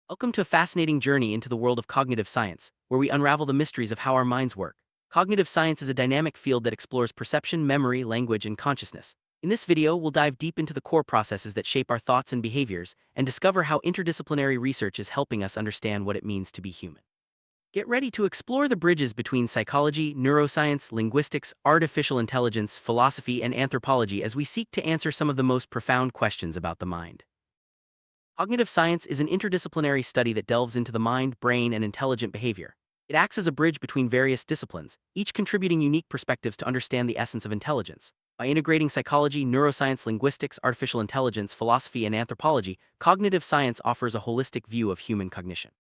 Welcome to a fascinating journey into the world of cognitive science, where we unravel the mysteries of how our minds work. Cognitive science is a dynamic field that explores perception, memory, language, and consciousness. In this video, we'll dive deep into the core processes that shape our thoughts and behaviors, and discover how interdisciplinary research is helping us understand what it means to be human. Get ready to explore the bridges between psychology, neuroscience, linguistics, artificial intelligence, philosophy, and anthropology as we seek to answer some of the most profound questions about the mind. Cognitive science is an interdisciplinary study that delves into the mind, brain, and intelligent behavior. It acts as a bridge between various disciplines, each contributing unique perspectives to understand the essence of intelligence. By integrating psychology, neuroscience, linguistics, artificial intelligence, philosophy, and anthropology, cognitive science offers a holistic view of human cognition.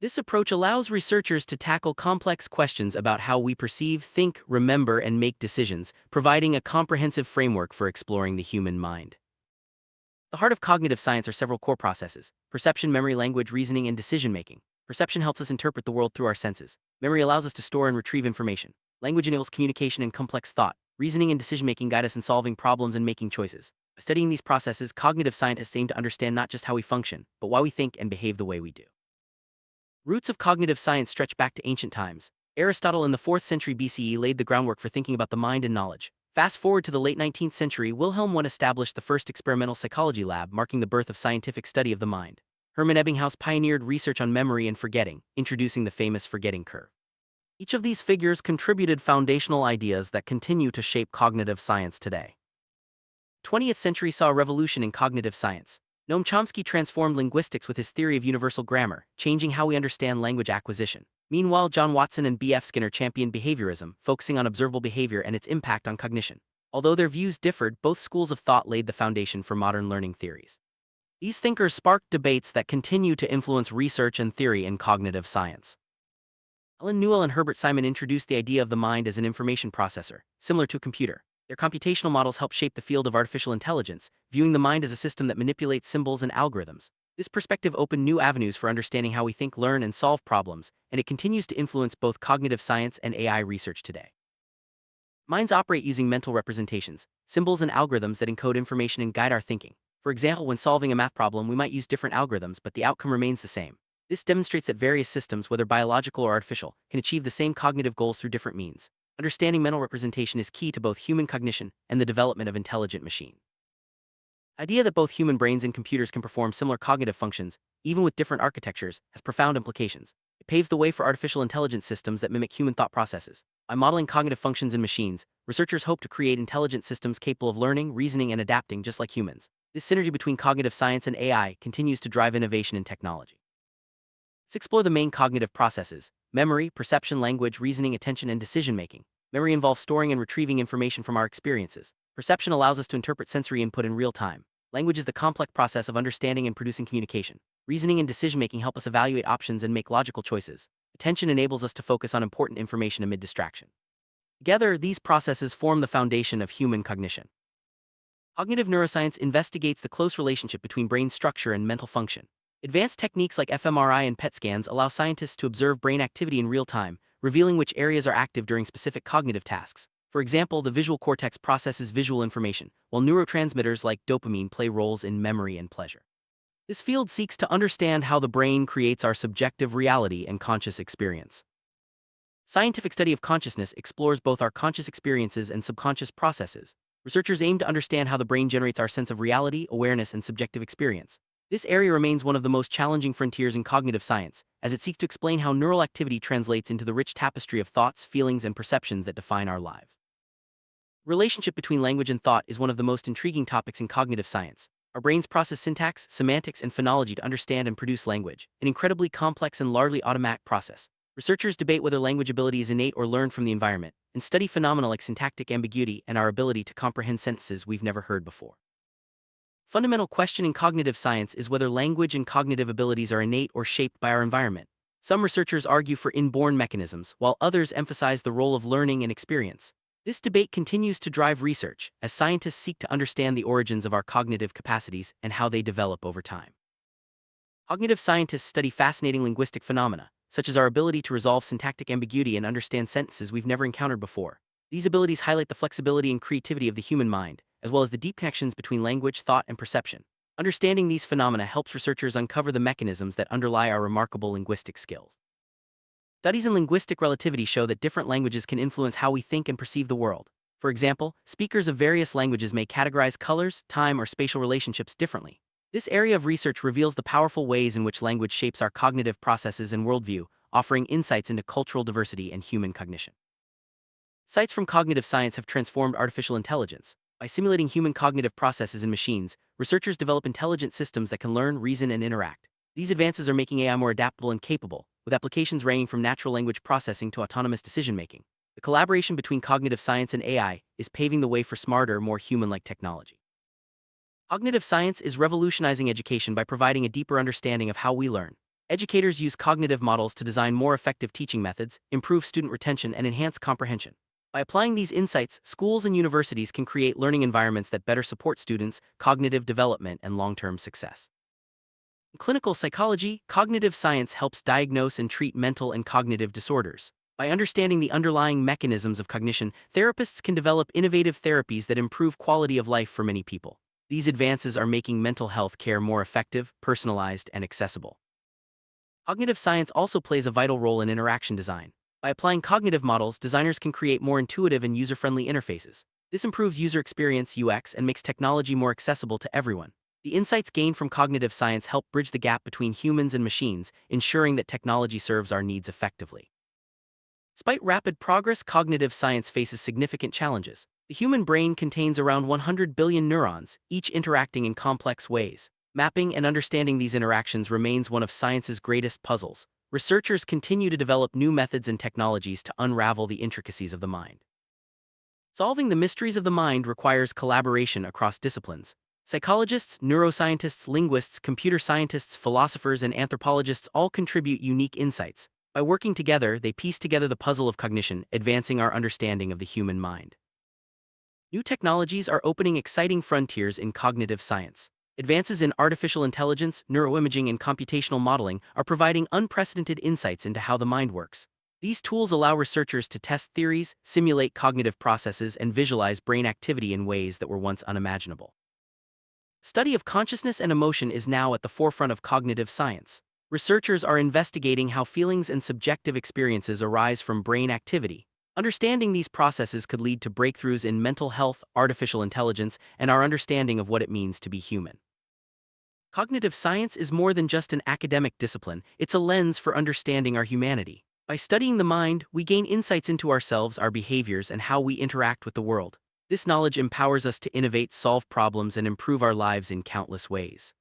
This approach allows researchers to tackle complex questions about how we perceive, think, remember, and make decisions, providing a comprehensive framework for exploring the human mind. The heart of cognitive science are several core processes: perception, memory, language, reasoning, and decision-making. Perception helps us interpret the world through our senses. Memory allows us to store and retrieve information. Language enables communication and complex thought. Reasoning and decision-making guide us in solving problems and making choices. By studying these processes, cognitive scientists aim to understand not just how we function, but why we think and behave the way we do. Roots of cognitive science stretch back to ancient times. Aristotle in the 4th century BCE laid the groundwork for thinking about the mind and knowledge. Fast forward to the late 19th century, Wilhelm Wundt established the first experimental psychology lab, marking the birth of scientific study of the mind. Hermann Ebbinghaus pioneered research on memory and forgetting, introducing the famous forgetting curve. Each of these figures contributed foundational ideas that continue to shape cognitive science today. The 20th century saw a revolution in cognitive science. Noam Chomsky transformed linguistics with his theory of universal grammar, changing how we understand language acquisition. Meanwhile, John Watson and B.F. Skinner championed behaviorism, focusing on observable behavior and its impact on cognition. Although their views differed, both schools of thought laid the foundation for modern learning theories. These thinkers sparked debates that continue to influence research and theory in cognitive science. Alan Newell and Herbert Simon introduced the idea of the mind as an information processor, similar to a computer. Their computational models help shape the field of artificial intelligence, viewing the mind as a system that manipulates symbols and algorithms. This perspective opened new avenues for understanding how we think, learn, and solve problems, and it continues to influence both cognitive science and AI research today. Minds operate using mental representations, symbols, and algorithms that encode information and guide our thinking. For example, when solving a math problem, we might use different algorithms, but the outcome remains the same. This demonstrates that various systems, whether biological or artificial, can achieve the same cognitive goals through different means. Understanding mental representation is key to both human cognition and the development of intelligent machines. The idea that both human brains and computers can perform similar cognitive functions, even with different architectures, has profound implications. It paves the way for artificial intelligence systems that mimic human thought processes. By modeling cognitive functions in machines, researchers hope to create intelligent systems capable of learning, reasoning, and adapting just like humans. This synergy between cognitive science and AI continues to drive innovation in technology. Let's explore the main cognitive processes: memory, perception, language, reasoning, attention, and decision-making. Memory involves storing and retrieving information from our experiences. Perception allows us to interpret sensory input in real time. Language is the complex process of understanding and producing communication. Reasoning and decision-making help us evaluate options and make logical choices. Attention enables us to focus on important information amid distraction. Together, these processes form the foundation of human cognition. Cognitive neuroscience investigates the close relationship between brain structure and mental function. Advanced techniques like fMRI and PET scans allow scientists to observe brain activity in real time, revealing which areas are active during specific cognitive tasks. For example, the visual cortex processes visual information, while neurotransmitters like dopamine play roles in memory and pleasure. This field seeks to understand how the brain creates our subjective reality and conscious experience. Scientific study of consciousness explores both our conscious experiences and subconscious processes. Researchers aim to understand how the brain generates our sense of reality, awareness, and subjective experience. This area remains one of the most challenging frontiers in cognitive science, as it seeks to explain how neural activity translates into the rich tapestry of thoughts, feelings, and perceptions that define our lives. Relationship between language and thought is one of the most intriguing topics in cognitive science. Our brains process syntax, semantics, and phonology to understand and produce language, an incredibly complex and largely automatic process. Researchers debate whether language ability is innate or learned from the environment, and study phenomena like syntactic ambiguity and our ability to comprehend sentences we've never heard before. Fundamental question in cognitive science is whether language and cognitive abilities are innate or shaped by our environment. Some researchers argue for inborn mechanisms, while others emphasize the role of learning and experience. This debate continues to drive research, as scientists seek to understand the origins of our cognitive capacities and how they develop over time. Cognitive scientists study fascinating linguistic phenomena, such as our ability to resolve syntactic ambiguity and understand sentences we've never encountered before. These abilities highlight the flexibility and creativity of the human mind, as well as the deep connections between language, thought, and perception. Understanding these phenomena helps researchers uncover the mechanisms that underlie our remarkable linguistic skills. Studies in linguistic relativity show that different languages can influence how we think and perceive the world. For example, speakers of various languages may categorize colors, time, or spatial relationships differently. This area of research reveals the powerful ways in which language shapes our cognitive processes and worldview, offering insights into cultural diversity and human cognition. Sites from cognitive science have transformed artificial intelligence. By simulating human cognitive processes in machines, researchers develop intelligent systems that can learn, reason, and interact. These advances are making AI more adaptable and capable, with applications ranging from natural language processing to autonomous decision-making. The collaboration between cognitive science and AI is paving the way for smarter, more human-like technology. Cognitive science is revolutionizing education by providing a deeper understanding of how we learn. Educators use cognitive models to design more effective teaching methods, improve student retention, and enhance comprehension. By applying these insights, schools and universities can create learning environments that better support students' cognitive development and long-term success. In clinical psychology, cognitive science helps diagnose and treat mental and cognitive disorders. By understanding the underlying mechanisms of cognition, therapists can develop innovative therapies that improve quality of life for many people. These advances are making mental health care more effective, personalized, and accessible. Cognitive science also plays a vital role in interaction design. By applying cognitive models, designers can create more intuitive and user-friendly interfaces. This improves user experience (UX) and makes technology more accessible to everyone. The insights gained from cognitive science help bridge the gap between humans and machines, ensuring that technology serves our needs effectively. Despite rapid progress, cognitive science faces significant challenges. The human brain contains around 100 billion neurons, each interacting in complex ways. Mapping and understanding these interactions remains one of science's greatest puzzles. Researchers continue to develop new methods and technologies to unravel the intricacies of the mind. Solving the mysteries of the mind requires collaboration across disciplines. Psychologists, neuroscientists, linguists, computer scientists, philosophers, and anthropologists all contribute unique insights. By working together, they piece together the puzzle of cognition, advancing our understanding of the human mind. New technologies are opening exciting frontiers in cognitive science. Advances in artificial intelligence, neuroimaging, and computational modeling are providing unprecedented insights into how the mind works. These tools allow researchers to test theories, simulate cognitive processes, and visualize brain activity in ways that were once unimaginable. Study of consciousness and emotion is now at the forefront of cognitive science. Researchers are investigating how feelings and subjective experiences arise from brain activity. Understanding these processes could lead to breakthroughs in mental health, artificial intelligence, and our understanding of what it means to be human. Cognitive science is more than just an academic discipline, it's a lens for understanding our humanity. By studying the mind, we gain insights into ourselves, our behaviors, and how we interact with the world. This knowledge empowers us to innovate, solve problems, and improve our lives in countless ways.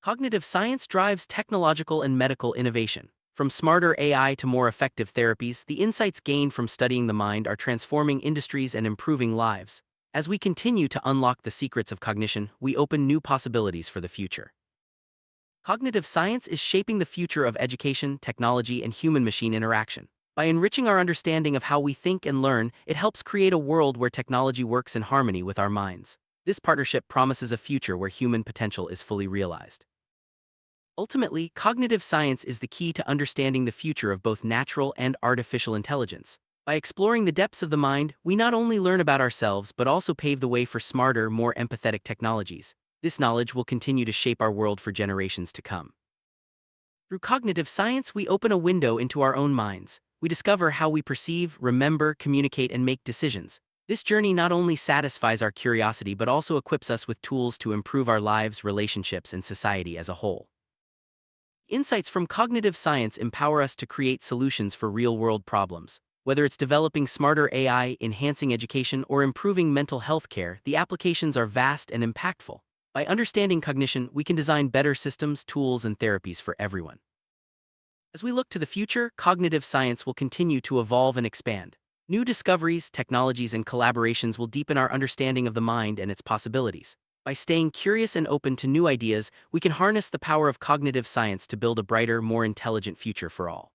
Cognitive science drives technological and medical innovation. From smarter AI to more effective therapies, the insights gained from studying the mind are transforming industries and improving lives. As we continue to unlock the secrets of cognition, we open new possibilities for the future. Cognitive science is shaping the future of education, technology, and human-machine interaction. By enriching our understanding of how we think and learn, it helps create a world where technology works in harmony with our minds. This partnership promises a future where human potential is fully realized. Ultimately, cognitive science is the key to understanding the future of both natural and artificial intelligence. By exploring the depths of the mind, we not only learn about ourselves but also pave the way for smarter, more empathetic technologies. This knowledge will continue to shape our world for generations to come. Through cognitive science, we open a window into our own minds. We discover how we perceive, remember, communicate, and make decisions. This journey not only satisfies our curiosity but also equips us with tools to improve our lives, relationships, and society as a whole. Insights from cognitive science empower us to create solutions for real-world problems. Whether it's developing smarter AI, enhancing education, or improving mental health care, the applications are vast and impactful. By understanding cognition, we can design better systems, tools, and therapies for everyone. As we look to the future, cognitive science will continue to evolve and expand. New discoveries, technologies, and collaborations will deepen our understanding of the mind and its possibilities. By staying curious and open to new ideas, we can harness the power of cognitive science to build a brighter, more intelligent future for all.